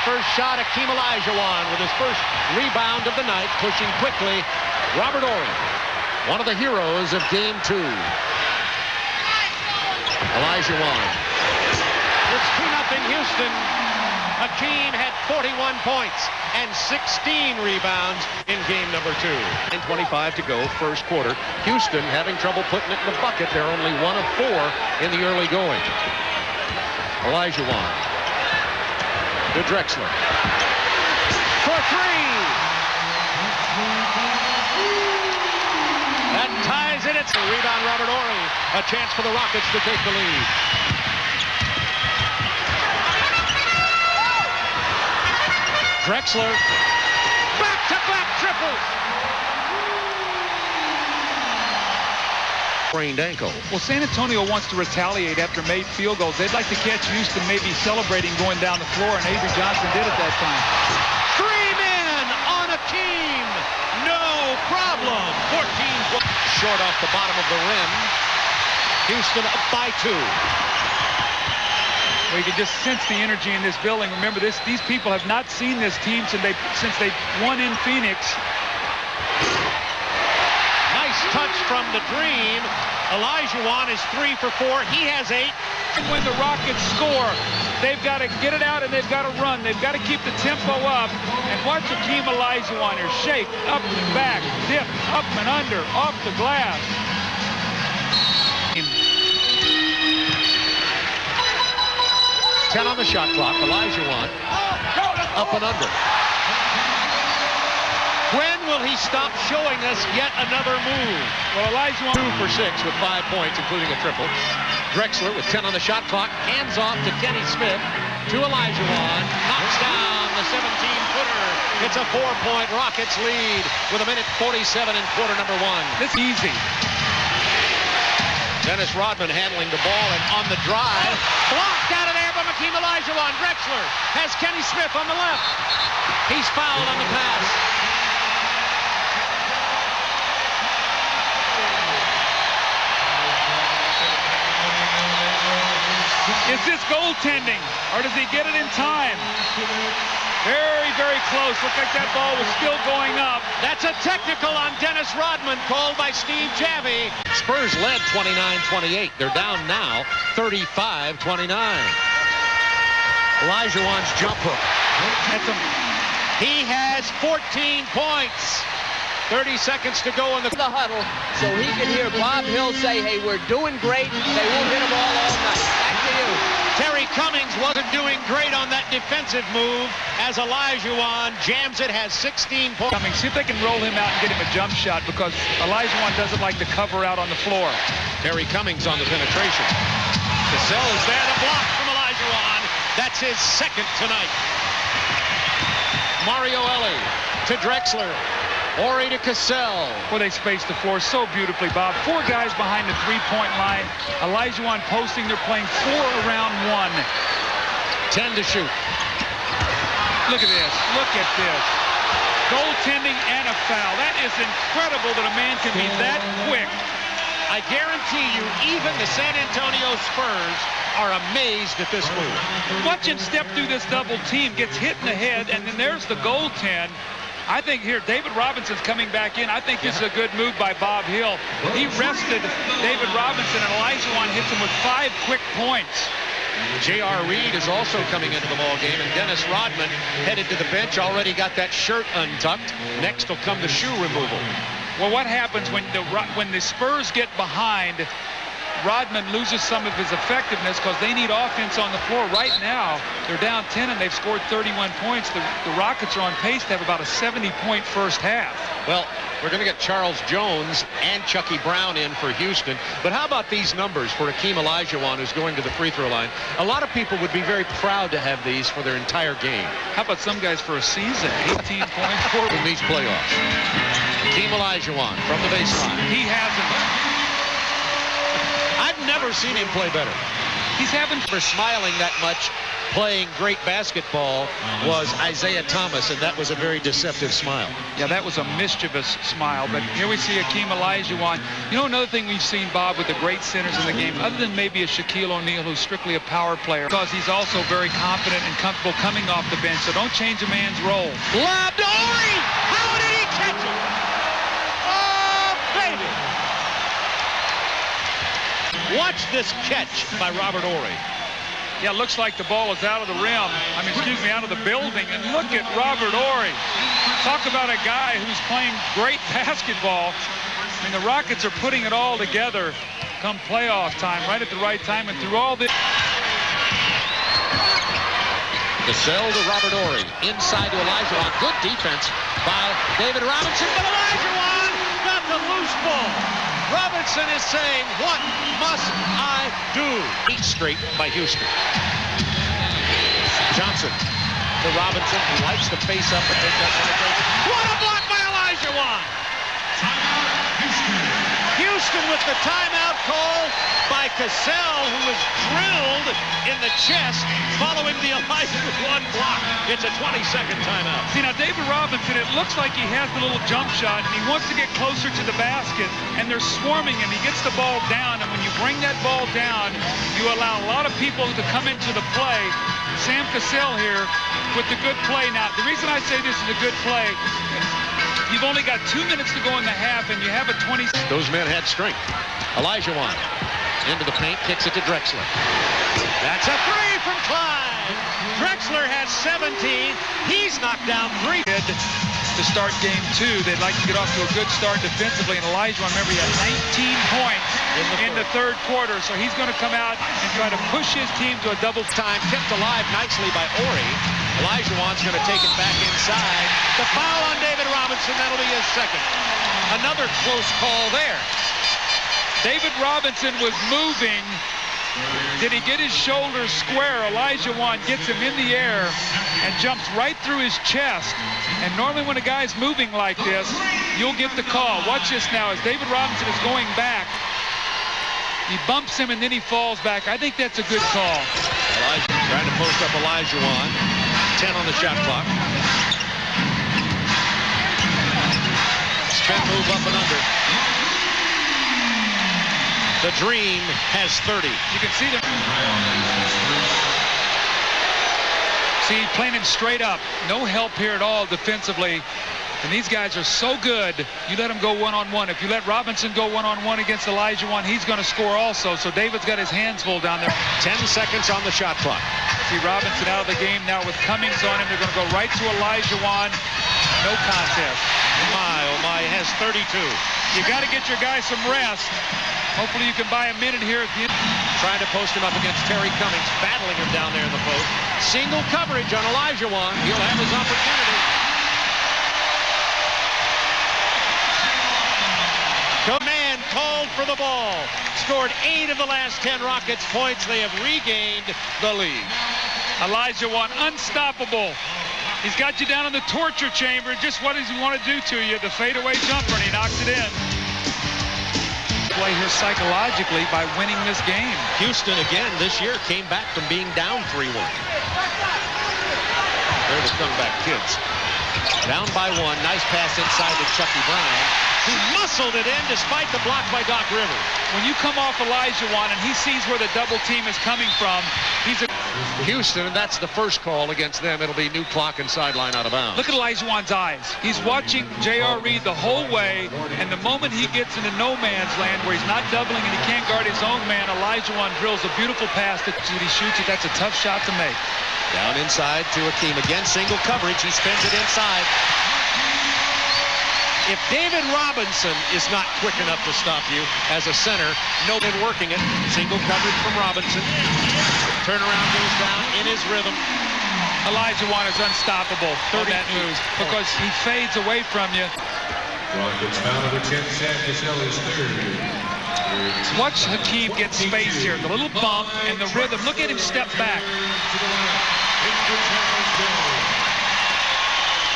first shot, Hakeem Olajuwon with his first rebound of the night, pushing quickly. Robert Ory, one of the heroes of Game 2. Olajuwon. It's 2-0 Houston. Hakeem had 41 points and 16 rebounds in game number 2. And 25 to go, first quarter. Houston having trouble putting it in the bucket. They're only 1 of 4 in the early going. Olajuwon to Drexler for 3. That ties it. It's a rebound, Robert Ory. A chance for the Rockets to take the lead. Drexler, back-to-back triples. Sprained ankle. Well, San Antonio wants to retaliate after made field goals. They'd like to catch Houston maybe celebrating going down the floor, and Avery Johnson did at that time. 3 men on Hakeem. No problem. 14 short off the bottom of the rim. Houston up by 2. Well, you can just sense the energy in this building. Remember, these people have not seen this team since they won in Phoenix. Nice touch from the Dream. Olajuwon is 3 for 4. He has 8. When the Rockets score, they've got to get it out and they've got to run. They've got to keep the tempo up. And watch Hakeem Olajuwon here. Shake, up and back, dip, up and under, off the glass. 10 on the shot clock. Olajuwon up and under. When will he stop showing us yet another move? Well, Olajuwon 2 for 6 with 5 points, including a triple. Drexler with 10 on the shot clock. Hands off to Kenny Smith. To Olajuwon. Knocks down the 17-footer. It's a 4-point Rockets lead with 1:47 in quarter number 1. This is easy. Dennis Rodman handling the ball and on the drive. Blocked out of there by Hakeem Olajuwon. Drexler has Kenny Smith on the left. He's fouled on the pass. Is this goaltending, or does he get it in time? Very, very close. Looked like that ball was still going up. That's a technical on Dennis Rodman called by Steve Javie. Spurs led 29-28. They're down now 35-29. Olajuwon's jump hook. He has 14 points. 30 seconds to go in the huddle so he can hear Bob Hill say, hey, we're doing great. They won't hit them all night. Back to you. Terry Cummings wasn't doing great on that defensive move as Olajuwon jams it, has 16 points. Cummings, see if they can roll him out and get him a jump shot because Olajuwon doesn't like to cover out on the floor. Terry Cummings on the penetration. Cassell is there to block from Olajuwon. That's his second tonight. Mario Elie to Drexler. Ory to Cassell. Well, they spaced the floor so beautifully, Bob. 4 guys behind the three-point line. Olajuwon posting. They're playing 4 around 1. 10 to shoot. Look at this. Look at this. Goaltending and a foul. That is incredible that a man can be that quick. I guarantee you, even the San Antonio Spurs are amazed at this move. Watch him step through this double team. Gets hit in the head, and then there's the goaltend. I think here, David Robinson's coming back in. I think this is a good move by Bob Hill. He rested David Robinson, and Olajuwon hits him with 5 quick points. J.R. Reed is also coming into the ball game, and Dennis Rodman headed to the bench, already got that shirt untucked. Next will come the shoe removal. Well, what happens when the Spurs get behind? Rodman loses some of his effectiveness because they need offense on the floor. Right now, they're down 10 and they've scored 31 points. The Rockets are on pace to have about a 70-point first half. Well, we're going to get Charles Jones and Chucky Brown in for Houston. But how about these numbers for Hakeem Olajuwon, who's going to the free throw line? A lot of people would be very proud to have these for their entire game. How about some guys for a season? 18 points in these playoffs. Hakeem Olajuwon from the baseline. He hasn't. I've never seen him play better. He's having for smiling that much playing great basketball was Isaiah Thomas, and that was a very deceptive smile. Yeah, that was a mischievous smile. But here we see Hakeem Olajuwon. You know, another thing we've seen, Bob, with the great centers in the game, other than maybe a Shaquille O'Neal, who's strictly a power player, because he's also very confident and comfortable coming off the bench. So don't change a man's role. Lob to Ori! How did he catch it? Oh, baby! Watch this catch by Robert Ori. Yeah, it looks like the ball is out of the rim. I mean, excuse me, out of the building. And look at Robert Ori. Talk about a guy who's playing great basketball. I mean, the Rockets are putting it all together come playoff time, right at the right time, and through all this. Cassell to Robert Ori. Inside to Olajuwon. Good defense by David Robinson. But Olajuwon got the loose ball. Robinson is saying, what must I do? 8 straight by Houston. Johnson to Robinson. He likes to face up and make that penetration. What a block by Olajuwon! Houston with the timeout call by Cassell, who was drilled in the chest following the Olajuwon block. It's a 20-second timeout. See, now David Robinson, it looks like he has the little jump shot, and he wants to get closer to the basket, and they're swarming him. He gets the ball down, and when you bring that ball down, you allow a lot of people to come into the play. Sam Cassell here with the good play. Now, the reason I say this is a good play, you've only got 2 minutes to go in the half, and you have a 20. Those men had strength. Olajuwon into the paint, kicks it to Drexler. That's a 3 from Clyde. Drexler has 17. He's knocked down 3. To start game 2, they'd like to get off to a good start defensively, and Olajuwon, remember, he had 19 points in the third quarter, so he's going to come out and try to push his team to a double time, kept alive nicely by Ori. Olajuwon's going to take it back inside. The foul on David Robinson, that'll be his second. Another close call there. David Robinson was moving. Did he get his shoulders square? Olajuwon gets him in the air and jumps right through his chest. And normally when a guy's moving like this, you'll get the call. Watch this now as David Robinson is going back. He bumps him and then he falls back. I think that's a good call. Trying to post up Olajuwon. 10 on the shot clock. Spin move up and under. The Dream has 30. You can see them. See, playing him straight up. No help here at all defensively. And these guys are so good, you let them go one-on-one. If you let Robinson go one-on-one against Olajuwon, he's going to score also. So David's got his hands full down there. 10 seconds on the shot clock. See Robinson out of the game now with Cummings on him. They're going to go right to Olajuwon. No contest. Oh my, has 32. You got to get your guy some rest. Hopefully you can buy a minute here at the end. Trying to post him up against Terry Cummings, battling him down there in the post. Single coverage on Olajuwon. He'll have his opportunity. Command called for the ball. Scored 8 of the last 10 Rockets points. They have regained the lead. Olajuwon, unstoppable. He's got you down in the torture chamber. Just what does he want to do to you? The fadeaway jumper, and he knocks it in. Play here psychologically by winning this game. Houston again this year came back from being down 3-1. They're the comeback kids. Down by 1. Nice pass inside to Chucky Brown, who muscled it in despite the block by Doc Rivers. When you come off Olajuwon and he sees where the double team is coming from, he's a... Houston, that's the first call against them. It'll be new clock and sideline out of bounds. Look at Olajuwon's eyes. He's watching J.R. Reed the whole way, and the moment he gets into no man's land where he's not doubling and he can't guard his own man, Olajuwon drills a beautiful pass that he shoots it. That's a tough shot to make. Down inside to Hakeem. Again, single coverage. He spins it inside. If David Robinson is not quick enough to stop you as a center, no been working it. Single coverage from Robinson. Turnaround goes down in his rhythm. Olajuwon is unstoppable on that move because he fades away from you. Rockets foul number 10, Sam Cassell is third. Watch Hakeem get space here. The little bump and the rhythm. Look at him step back.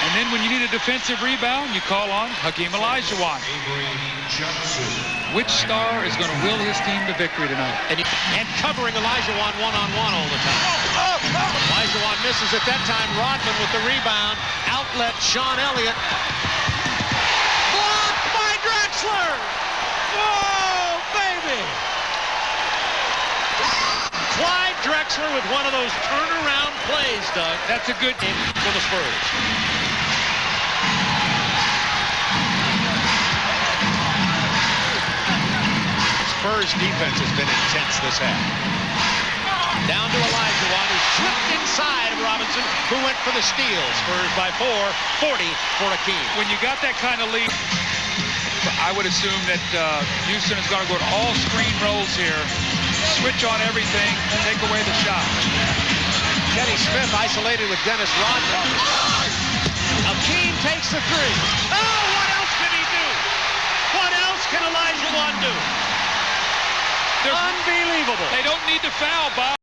And then when you need a defensive rebound, you call on Hakeem Olajuwon. Which star is going to will his team to victory tonight? And covering Olajuwon one-on-one all the time. Olajuwon misses at that time. Rodman with the rebound. Outlet, Sean Elliott. Blocked by Drexler! Oh, baby! Clyde Drexler with one of those turnaround plays, Doug. That's a good game for the Spurs. Spurs defense has been intense this half. Down to Olajuwon, who slipped inside of Robinson, who went for the steal. Spurs by 4, 40 for Hakeem. When you got that kind of lead, I would assume that Houston is going to go to all screen rolls here, switch on everything, take away the shot. Kenny Smith isolated with Dennis Rodman. Hakeem takes the three. Oh, what else can he do? What else can Olajuwon do? Unbelievable. They don't need to foul, Bob.